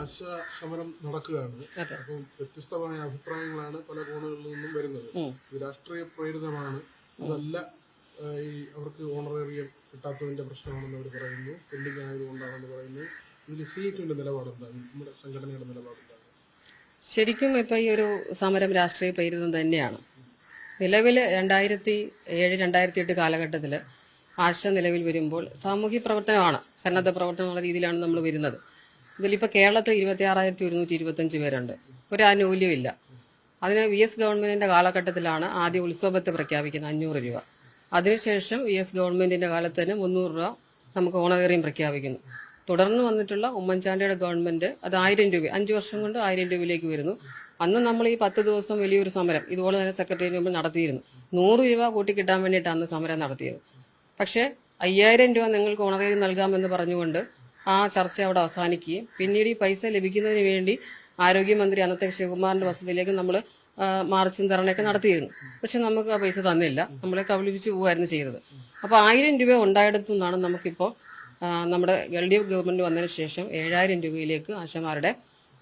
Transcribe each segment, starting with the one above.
ആശാ സമരം നടക്കുകയാണ്. അപ്പം വ്യത്യസ്തമായ അഭിപ്രായങ്ങളാണ് പല കോണുകളിൽ നിന്നും വരുന്നത്. ഇത് രാഷ്ട്രീയ പ്രേരിതമാണ്, അതല്ല ഈ അവർക്ക് ഓണറേറിയം കിട്ടാത്തതിന്റെ പ്രശ്നമാണെന്ന് അവർ പറയുന്നു, പെൻഡിങ് ആയതുകൊണ്ടാണെന്ന് പറയുന്നു. ഇതിൽ CITUവിന്റെ നിലപാടെന്താണ്, നമ്മുടെ സംഘടനയുടെ നിലപാടെന്താണ്? ശരിക്കും ഇപ്പൊ ഈ ഒരു സമരം രാഷ്ട്രീയ പ്രേരിതം തന്നെയാണ്. നിലവിൽ 2007-2008 കാലഘട്ടത്തിൽ ആശ നിലവിൽ വരുമ്പോൾ സാമൂഹ്യ പ്രവർത്തനമാണ്, സന്നദ്ധ പ്രവർത്തനമുള്ള രീതിയിലാണ് നമ്മൾ വരുന്നത്. ഇതിലിപ്പോൾ കേരളത്തിൽ 26,125 പേരുണ്ട്. ഒരു ആനുകൂല്യമില്ല. അതിന് VS ഗവൺമെന്റിന്റെ കാലഘട്ടത്തിലാണ് ആദ്യം ഉത്സവത്തെ പ്രഖ്യാപിക്കുന്നത് 500 രൂപ. അതിനുശേഷം VS ഗവൺമെന്റിന്റെ കാലത്ത് തന്നെ 300 രൂപ നമുക്ക് ഓണറേറിയം പ്രഖ്യാപിക്കുന്നു. തുടർന്ന് വന്നിട്ടുള്ള ഉമ്മൻചാണ്ടിയുടെ ഗവൺമെന്റ് അത് 1000 രൂപ, 5 വർഷം കൊണ്ട് 1000 രൂപയിലേക്ക് വരുന്നു. അന്ന് നമ്മൾ ഈ 10 ദിവസം വലിയൊരു സമരം ഇതുപോലെ തന്നെ സെക്രട്ടേറിയറ്റ് മുമ്പിൽ നടത്തിയിരുന്നു. 100 രൂപ കൂട്ടിക്കിട്ടാൻ വേണ്ടിയിട്ടാണ് അന്ന് സമരം നടത്തിയത്. പക്ഷേ 5000 രൂപ നിങ്ങൾക്ക് ഓണറേറിയം നൽകാമെന്ന് പറഞ്ഞുകൊണ്ട് ആ ചർച്ച അവിടെ അവസാനിക്കുകയും പിന്നീട് ഈ പൈസ ലഭിക്കുന്നതിന് വേണ്ടി ആരോഗ്യമന്ത്രി അന്നത്തെ ശിവകുമാറിന്റെ വസതിയിലേക്ക് നമ്മൾ മാർച്ചും ധർണയൊക്കെ നടത്തിയിരുന്നു. പക്ഷെ നമുക്ക് ആ പൈസ തന്നില്ല, നമ്മളെ കബളിപ്പിച്ച് പോവുകയായിരുന്നു ചെയ്തത്. അപ്പോൾ 1000 രൂപ ഉണ്ടായിടത്തു നിന്നാണ് നമുക്കിപ്പോൾ നമ്മുടെ LDF ഗവൺമെന്റ് വന്നതിന് ശേഷം 7000 രൂപയിലേക്ക് ആശമാരുടെ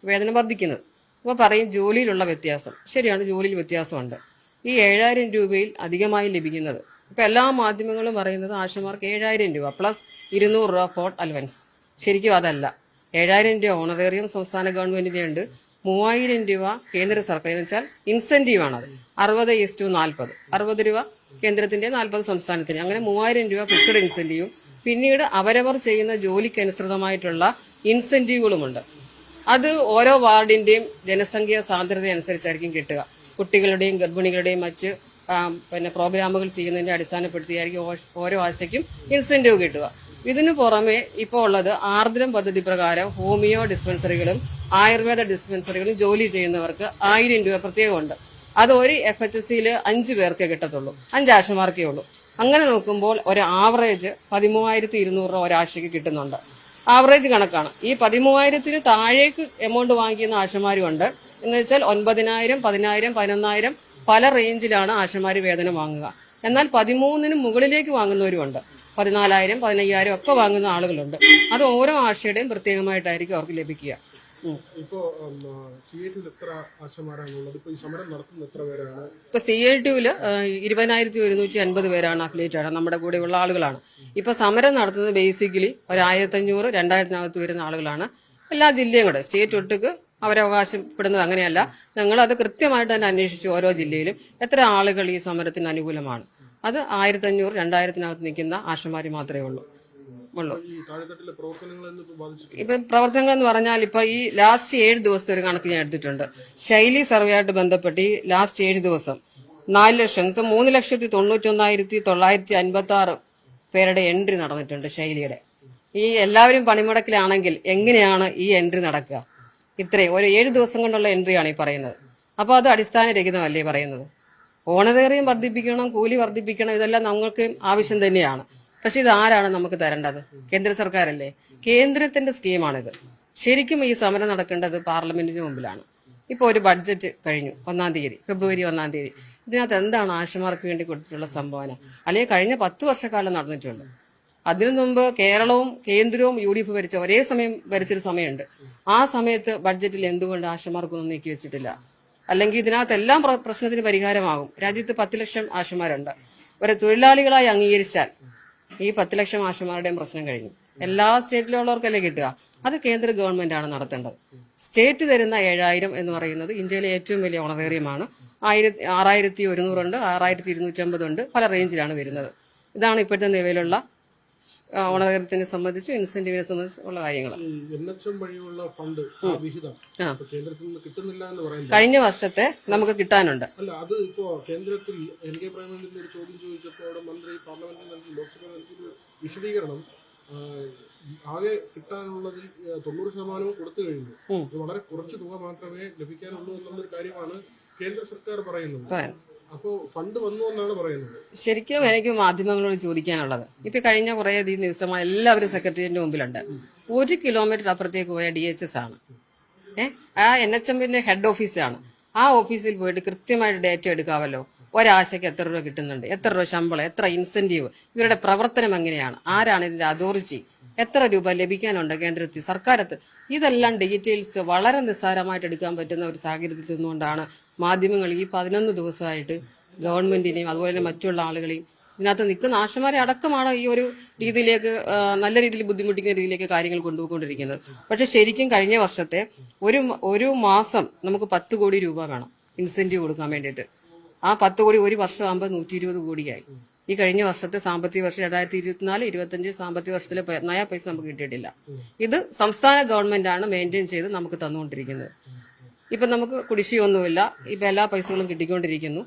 വേതനം വർദ്ധിക്കുന്നത്. അപ്പോൾ പറയും ജോലിയിലുള്ള വ്യത്യാസം. ശരിയാണ്, ജോലിയിൽ വ്യത്യാസമുണ്ട്. ഈ 7000 രൂപയിൽ അധികമായി ലഭിക്കുന്നത് ഇപ്പൊ എല്ലാ മാധ്യമങ്ങളും പറയുന്നത് ആശമാർക്ക് 7000 രൂപ പ്ലസ് 200 രൂപ ഫോർട്ട് അലവൻസ്. ശരിക്കും അതല്ല. 7000 രൂപ ഓണറേറിയം സംസ്ഥാന ഗവൺമെന്റിന്റെ ഉണ്ട്, 3000 രൂപ കേന്ദ്ര സർക്കാർ എന്ന് വെച്ചാൽ ഇൻസെന്റീവ് ആണത്. 60:40, 60 രൂപ കേന്ദ്രത്തിന്റെ, 40 സംസ്ഥാനത്തിന്. അങ്ങനെ 3000 രൂപ ഫിക്സഡ് ഇൻസെന്റീവും പിന്നീട് അവരവർ ചെയ്യുന്ന ജോലിക്കനുസൃതമായിട്ടുള്ള ഇൻസെന്റീവുകളുമുണ്ട്. അത് ഓരോ വാർഡിന്റെയും ജനസംഖ്യ സാന്ദ്രത അനുസരിച്ചായിരിക്കും കിട്ടുക. കുട്ടികളുടെയും ഗർഭിണികളുടെയും മറ്റ് പ്രോഗ്രാമുകൾ ചെയ്യുന്നതിന്റെ അടിസ്ഥാനപ്പെടുത്തിയായിരിക്കും ഓരോ ആശയ്ക്കും ഇൻസെന്റീവ് കിട്ടുക. ഇതിനു പുറമെ ഇപ്പോൾ ഉള്ളത് ആർദ്രം പദ്ധതി പ്രകാരം ഹോമിയോ ഡിസ്പെൻസറികളും ആയുർവേദ ഡിസ്പെൻസറികളും ജോലി ചെയ്യുന്നവർക്ക് 1000 രൂപ പ്രത്യേകമുണ്ട്. അത് ഒരു FHSയിൽ 5 പേർക്കേ കിട്ടത്തുള്ളൂ, 5 ആശമാർക്കേ ഉള്ളൂ. അങ്ങനെ നോക്കുമ്പോൾ ഒരു ആവറേജ് 13,200 രൂപ ഒരാശയ്ക്ക് കിട്ടുന്നുണ്ട്. ആവറേജ് കണക്കാണ്. ഈ 13,000-ന് താഴേക്ക് എമൗണ്ട് വാങ്ങിക്കുന്ന ആശമാരുമുണ്ട്. എന്ന് വെച്ചാൽ 9,000, 10,000, 11,000 പല റേഞ്ചിലാണ് ആശമാര് വേതനം വാങ്ങുക. എന്നാൽ 13-ന് മുകളിലേക്ക് വാങ്ങുന്നവരുമുണ്ട്. 14,000, 15,000 ഒക്കെ വാങ്ങുന്ന ആളുകളുണ്ട്. അത് ഓരോ ആശയുടെയും പ്രത്യേകമായിട്ടായിരിക്കും അവർക്ക് ലഭിക്കുക. ഇപ്പൊ CITUവിൽ എത്ര ആശമാരാണുള്ളത്? ഇപ്പൊ ഈ സമരം നടത്തുന്ന എത്ര പേരാണ്? ഇപ്പൊ CITUവിൽ 20,150 പേരാണ് അഫിലിയേറ്റ് ആണ്, നമ്മുടെ കൂടെയുള്ള ആളുകളാണ്. ഇപ്പൊ സമരം നടത്തുന്നത് ബേസിക്കലി ഒരു 1,500, 2,000-നകത്ത് വരുന്ന ആളുകളാണ്. എല്ലാ ജില്ലയും കൂടെ, സ്റ്റേറ്റ് ഒട്ടുക്ക് അവരവകാശപ്പെടുന്നത് അങ്ങനെയല്ല. ഞങ്ങൾ അത് കൃത്യമായിട്ട് തന്നെ അന്വേഷിച്ചു. ഓരോ ജില്ലയിലും എത്ര ആളുകൾ ഈ സമരത്തിന് അനുകൂലമാണ്. അത് 1,500, 2,000-നകത്ത് നിൽക്കുന്ന ആശമാര് മാത്രമേ ഉള്ളൂ. ഇപ്പൊ പ്രവർത്തനങ്ങൾ എന്ന് പറഞ്ഞാൽ ഇപ്പൊ ഈ ലാസ്റ്റ് 7 ദിവസത്തെ ഒരു കണക്ക് ഞാൻ എടുത്തിട്ടുണ്ട്. ശൈലി സർവേയായിട്ട് ബന്ധപ്പെട്ട് ഈ ലാസ്റ്റ് 7 ദിവസം 4 ലക്ഷം 3,91,956 പേരുടെ എൻട്രി നടന്നിട്ടുണ്ട് ശൈലിയുടെ. ഈ എല്ലാവരും പണിമുടക്കിലാണെങ്കിൽ എങ്ങനെയാണ് ഈ എൻട്രി നടക്കുക? ഇത്രയും ഒരു 7 ദിവസം കൊണ്ടുള്ള എൻട്രിയാണ് ഈ പറയുന്നത്. അപ്പോൾ അത് അടിസ്ഥാനരഹിതമല്ലേ പറയുന്നത്? ഓണറേറിയം വർദ്ധിപ്പിക്കണം, കൂലി വർദ്ധിപ്പിക്കണം, ഇതെല്ലാം നമ്മൾക്ക് ആവശ്യം തന്നെയാണ്. പക്ഷെ ഇത് ആരാണ് നമുക്ക് തരേണ്ടത്? കേന്ദ്ര സർക്കാരല്ലേ. കേന്ദ്രത്തിന്റെ സ്കീമാണിത്. ശരിക്കും ഈ സമരം നടക്കേണ്ടത് പാർലമെന്റിന് മുമ്പിലാണ്. ഇപ്പൊ ഒരു ബഡ്ജറ്റ് കഴിഞ്ഞു, 1-ാം തീയതി, ഫെബ്രുവരി 1-ാം തീയതി. ഇതിനകത്ത് എന്താണ് ആശമാർക്ക് വേണ്ടി കൊടുത്തിട്ടുള്ള സംഭാവന? അല്ലെങ്കിൽ കഴിഞ്ഞ 10 വർഷക്കാലം നടന്നിട്ടുണ്ട്. അതിനു മുമ്പ് കേരളവും കേന്ദ്രവും UDF ഭരിച്ച ഒരേ സമയം ഭരിച്ചൊരു സമയമുണ്ട്. ആ സമയത്ത് ബഡ്ജറ്റിൽ എന്തുകൊണ്ട് ആശമാർക്കൊന്നും നീക്കി വെച്ചിട്ടില്ല? അല്ലെങ്കിൽ ഇതിനകത്ത് എല്ലാം പ്രശ്നത്തിന് പരിഹാരമാകും. രാജ്യത്ത് 10 ലക്ഷം ആശമാരുണ്ട്. ഒരു തൊഴിലാളികളായി അംഗീകരിച്ചാൽ ഈ 10 ലക്ഷം ആശമാരുടെയും പ്രശ്നം കഴിഞ്ഞു. എല്ലാ സ്റ്റേറ്റിലുള്ളവർക്കല്ലേ കിട്ടുക? അത് കേന്ദ്ര ഗവൺമെന്റ് ആണ് നടത്തേണ്ടത്. സ്റ്റേറ്റ് തരുന്ന 7,000 എന്ന് പറയുന്നത് ഇന്ത്യയിലെ ഏറ്റവും വലിയ ഓണറേറിയമാണ്. 6,100 ഉണ്ട്, 6,250 ഉണ്ട്, പല റേഞ്ചിലാണ് വരുന്നത്. ഇതാണ് ഇപ്പോഴത്തെ നിലവിലുള്ള ഓണറേറിയത്തിനെ സംബന്ധിച്ച്, ഇൻസെന്റീവിനെ സംബന്ധിച്ചുള്ള കാര്യങ്ങൾ. കഴിഞ്ഞ വർഷത്തെ നമുക്ക് കിട്ടാനുണ്ട്. അല്ല, അത് ഇപ്പോ കേന്ദ്രത്തിൽ NK പ്രൈമറിയിൽ ഒരു ചോദ്യം ചോദിച്ചപ്പോൾ അവിടെ മന്ത്രി പാർലമെന്റിൽ ലോക്സഭയിൽ വിശദീകരണം ആകെ കിട്ടാനുള്ളതിൽ 90% കൊടുത്തു കഴിഞ്ഞു. വളരെ കുറച്ച് തുക മാത്രമേ ലഭിക്കാനുള്ളൂ എന്നുള്ളൊരു കാര്യമാണ് കേന്ദ്ര സർക്കാർ പറയുന്നത്. അപ്പോ ഫണ്ട് വന്നു എന്നാണ് പറയുന്നത്. ശരിക്കും എനിക്ക് മാധ്യമങ്ങളോട് ചോദിക്കാനുള്ളത്, ഇപ്പൊ കഴിഞ്ഞ കുറെ ദിവസമായി എല്ലാവരും സെക്രട്ടേറിയറ്റിന്റെ മുമ്പിലുണ്ട്. 1 കിലോമീറ്റർ അപ്പുറത്തേക്ക് പോയ DHS ആണ്, ആ NHMന്റെ ഹെഡ് ഓഫീസാണ്. ആ ഓഫീസിൽ പോയിട്ട് കൃത്യമായിട്ട് ഡേറ്റ എടുക്കാമല്ലോ. ഒരാശയ്ക്ക് എത്ര രൂപ കിട്ടുന്നുണ്ട്, എത്ര രൂപ ശമ്പളം, എത്ര ഇൻസെന്റീവ്, ഇവരുടെ പ്രവർത്തനം എങ്ങനെയാണ്, ആരാണ് ഇതിന്റെ അതോറിറ്റി, എത്ര രൂപ ലഭിക്കാനുണ്ട് കേന്ദ്രത്തിൽ സർക്കാരത്ത്, ഇതെല്ലാം ഡീറ്റെയിൽസ് വളരെ നിസ്സാരമായിട്ട് എടുക്കാൻ പറ്റുന്ന ഒരു സാഹചര്യത്തിൽ നിന്നുകൊണ്ടാണ് മാധ്യമങ്ങൾ ഈ 11 ദിവസമായിട്ട് ഗവൺമെന്റിനെയും അതുപോലെ തന്നെ മറ്റുള്ള ആളുകളെയും ഇതിനകത്ത് നിൽക്കുന്ന ആശമാരെ അടക്കമാണ് ഈ ഒരു രീതിയിലേക്ക് നല്ല രീതിയിൽ ബുദ്ധിമുട്ടിക്കുന്ന രീതിയിലേക്ക് കാര്യങ്ങൾ കൊണ്ടുപോയിക്കൊണ്ടിരിക്കുന്നത്. പക്ഷെ ശരിക്കും കഴിഞ്ഞ വർഷത്തെ ഒരു മാസം നമുക്ക് 10 കോടി രൂപ വേണം ഇൻസെന്റീവ് കൊടുക്കാൻ വേണ്ടിയിട്ട്. ആ 10 കോടി ഒരു വർഷമാകുമ്പോൾ 120 കോടിയായി. ഈ കഴിഞ്ഞ വർഷത്തെ സാമ്പത്തിക വർഷം 2024-25 സാമ്പത്തിക വർഷത്തിലെ നയ പൈസ നമുക്ക് കിട്ടിയിട്ടില്ല. ഇത് സംസ്ഥാന ഗവൺമെന്റാണ് മെയിൻറ്റെയിൻ ചെയ്ത് നമുക്ക് തന്നുകൊണ്ടിരിക്കുന്നത്. ഇപ്പൊ നമുക്ക് കുടിശ്ശിയൊന്നുമില്ല, ഇപ്പൊ എല്ലാ പൈസകളും കിട്ടിക്കൊണ്ടിരിക്കുന്നു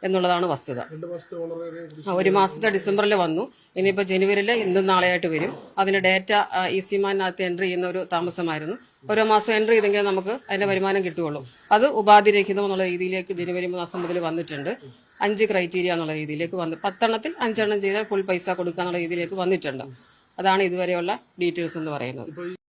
എന്നുള്ളതാണ് വസ്തുത. 2 മാസത്തെ ഓണറേറിയം കുടിശ്ശിക ഒരു മാസത്തെ ഡിസംബറിൽ വന്നു, ഇനിയിപ്പോ ജനുവരിയിൽ ഇന്നും നാളെയായിട്ട് വരും. അതിന് ഡേറ്റ ഈസിമാനകത്ത് എൻട്രി ചെയ്യുന്ന ഒരു താമസമായിരുന്നു. ഓരോ മാസം എൻട്രി ചെയ്തെങ്കിൽ നമുക്ക് അതിന്റെ വരുമാനം കിട്ടുകയുള്ളൂ. അത് ഉപാധിരഹിതം എന്നുള്ള രീതിയിലേക്ക് ജനുവരി മാസം മുതൽ വന്നിട്ടുണ്ട്. 5 ക്രൈറ്റീരിയ എന്നുള്ള രീതിയിലേക്ക് വന്നു. 10 എണ്ണത്തിൽ 5 എണ്ണം ചെയ്താൽ ഫുൾ പൈസ കൊടുക്കുക എന്നുള്ള രീതിയിലേക്ക് വന്നിട്ടുണ്ട്. അതാണ് ഇതുവരെയുള്ള ഡീറ്റെയിൽസ് എന്ന് പറയുന്നത്. ഇപ്പൊ